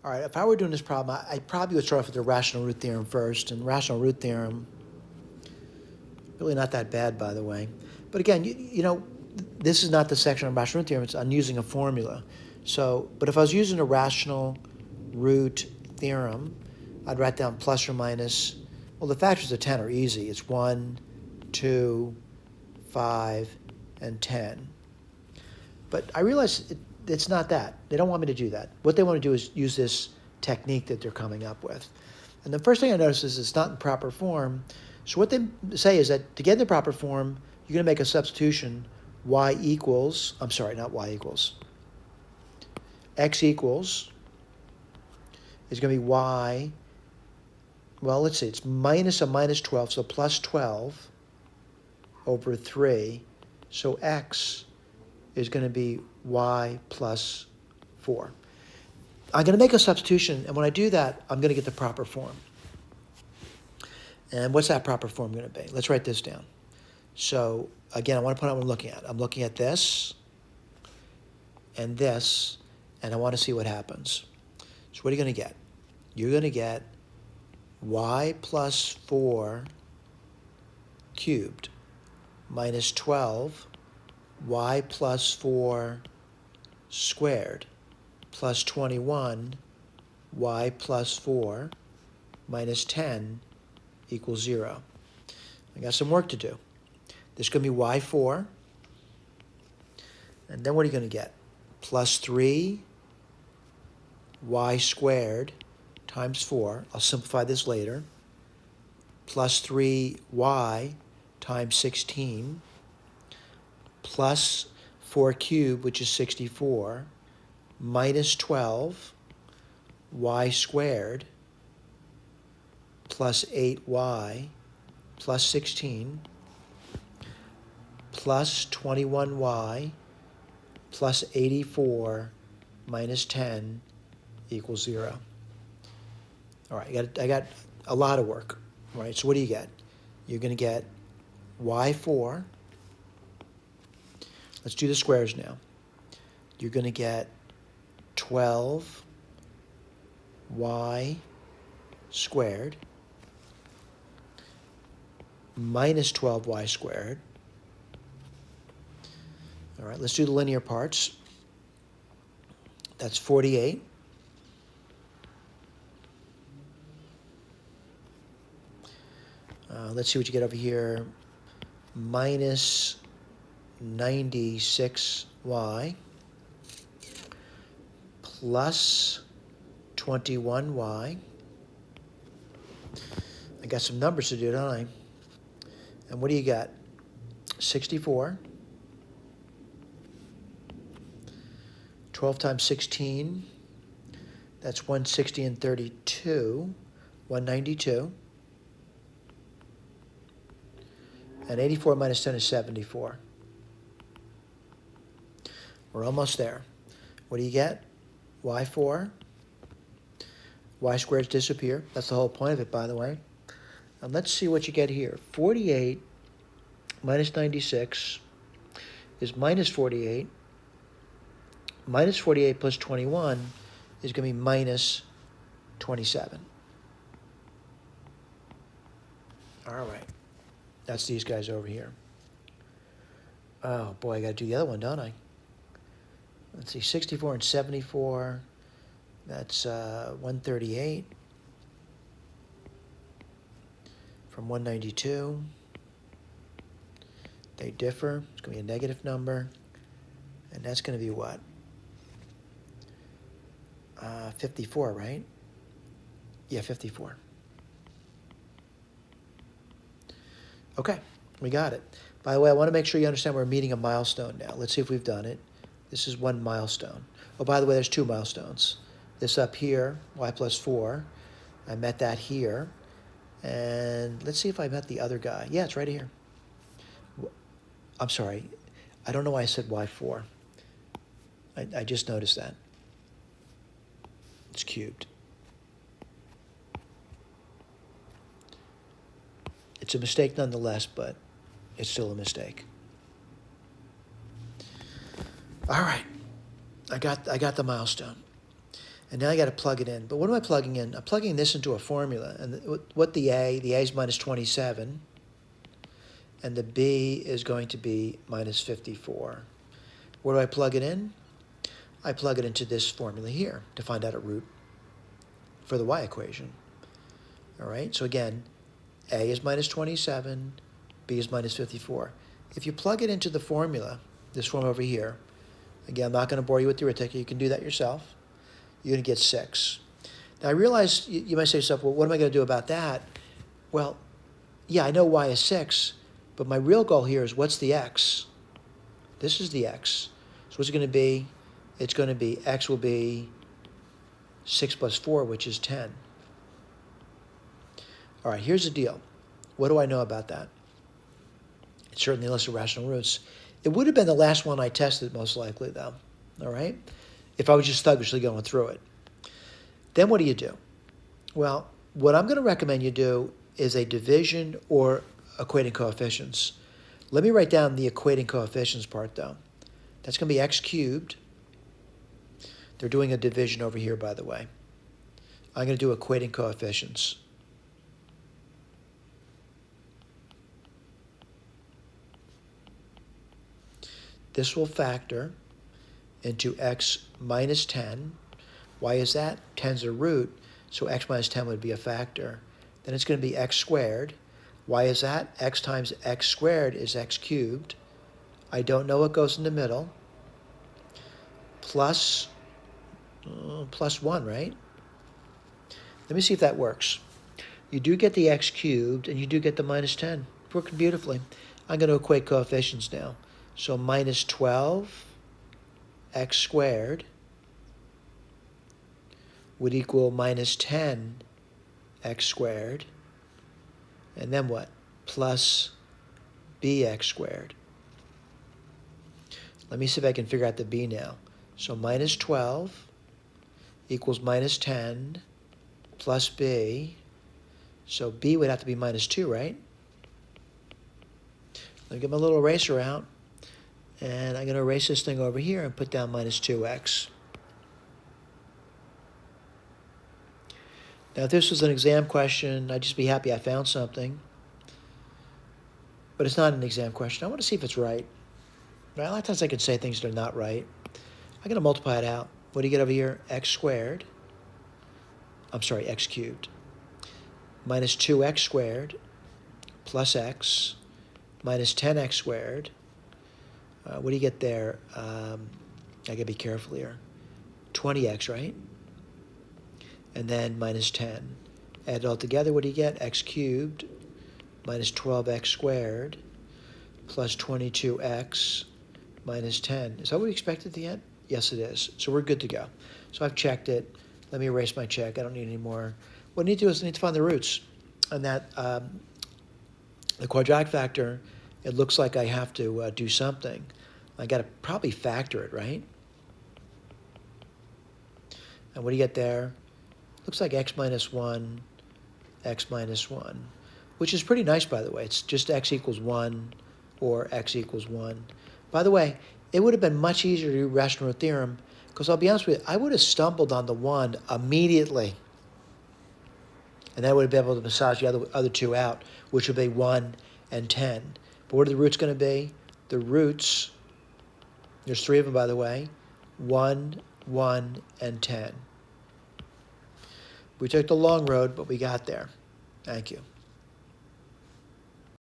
All right, if I were doing this problem, I probably would start off with the rational root theorem first. And rational root theorem, really not that bad, by the way. But again, you know, this is not the section on rational root theorem. It's on using a formula. So, but if I was using a rational root theorem, I'd write down plus or minus. Well, the factors of 10 are easy. It's 1, 2, 5, and 10. But I realize it's not that. They don't want me to do that. What they want to do is use this technique that they're coming up with. And the first thing I notice is it's not in proper form. So what they say is that to get in the proper form, you're going to make a substitution y equals, I'm sorry, not y equals, x equals is going to be y, well, let's see, it's minus a minus 12, so plus 12 over 3. So x is going to be y plus 4. I'm going to make a substitution, and when I do that, I'm going to get the proper form. And what's that proper form going to be? Let's write this down. So, again, I want to put out what I'm looking at. I'm looking at this, and I want to see what happens. So what are you going to get? You're going to get y plus 4 cubed minus 12 y plus 4 squared plus 21 y plus 4 minus 10 equals 0. I got some work to do. This is going to be y4. And then what are you going to get? Plus 3 y squared times 4. I'll simplify this later. Plus 3y times 16 plus 4 cubed, which is 64, minus 12 y squared plus 8y plus 16 plus 21y plus 84 minus 10 equals 0. All right, I got a lot of work. All right, so what do you get? You're going to get y4. Let's do the squares now. You're going to get 12y squared minus 12y squared. All right, let's do the linear parts. That's 48. Let's see what you get over here. Minus 96y plus 21y. I got some numbers to do, don't I? And what do you got? 64. 12 times 16. That's 160 and 32. 192. And 84 minus 10 is 74. We're almost there. What do you get? y4. Y squareds disappear. That's the whole point of it, by the way. And let's see what you get here. 48 minus 96 is minus 48. Minus 48 plus 21 is going to be minus 27. All right. That's these guys over here. Oh, boy, I got to do the other one, don't I? Let's see, 64 and 74. That's 138 from 192. They differ. It's going to be a negative number. And that's going to be what? 54, right? Yeah, 54. Okay, we got it. By the way, I want to make sure you understand we're meeting a milestone now. Let's see if we've done it. This is one milestone. Oh, by the way, there's two milestones. This up here, y plus 4. I met that here. And let's see if I met the other guy. Yeah, it's right here. I'm sorry. I don't know why I said y4. I just noticed that. It's cubed. It's a mistake nonetheless, but it's still a mistake. All right. I got the milestone. And now I got to plug it in. But what am I plugging in? I'm plugging this into a formula. And what the A is minus 27. And the B is going to be minus 54. Where do I plug it in? I plug it into this formula here to find out a root for the y equation. All right, so again, A is minus 27, B is minus 54. If you plug it into the formula, this form over here, again, I'm not going to bore you with the arithmetic. You can do that yourself. You're going to get 6. Now, I realize you might say to yourself, well, what am I going to do about that? Well, yeah, I know y is 6, but my real goal here is what's the x? This is the x. So what's it going to be? It's going to be, x will be 6 plus 4, which is 10. All right, here's the deal. What do I know about that? It's certainly a list of rational roots. It would have been the last one I tested, most likely, though. All right? If I was just sluggishly going through it. Then what do you do? Well, what I'm going to recommend you do is a division or equating coefficients. Let me write down the equating coefficients part, though. That's going to be x cubed. They're doing a division over here, by the way. I'm going to do equating coefficients. This will factor into x minus 10. Why is that? 10's a root, so x minus 10 would be a factor. Then it's going to be x squared. Why is that? X times x squared is x cubed. I don't know what goes in the middle. Plus 1, right? Let me see if that works. You do get the x cubed, and you do get the minus 10. Working beautifully. I'm going to equate coefficients now. So minus 12 x squared would equal minus 10 x squared. And then what? Plus bx squared. Let me see if I can figure out the b now. So minus 12 equals minus 10 plus b. So b would have to be minus 2, right? Let me get my little eraser out. And I'm going to erase this thing over here and put down minus 2x. Now, if this was an exam question, I'd just be happy I found something. But it's not an exam question. I want to see if it's right. A lot of times I can say things that are not right. I'm going to multiply it out. What do you get over here? X squared. I'm sorry, x cubed. Minus 2x squared plus x minus 10x squared. What do you get there? I got to be careful here. 20x, right? And then minus 10. Add it all together, what do you get? X cubed minus 12x squared plus 22x minus 10. Is that what we expected at the end? Yes, it is. So we're good to go. So I've checked it. Let me erase my check. I don't need any more. What I need to do is I need to find the roots. And that the quadratic factor, it looks like I have to do something. I got to probably factor it, right? And what do you get there? Looks like x minus 1, which is pretty nice, by the way. It's just x equals 1 or x equals 1. By the way, it would have been much easier to do rational root theorem because I'll be honest with you, I would have stumbled on the 1 immediately. And then I would have been able to massage the other two out, which would be 1 and 10. But what are the roots going to be? The roots, there's 3 of them, by the way, 1, 1, and 10. We took the long road, but we got there. Thank you.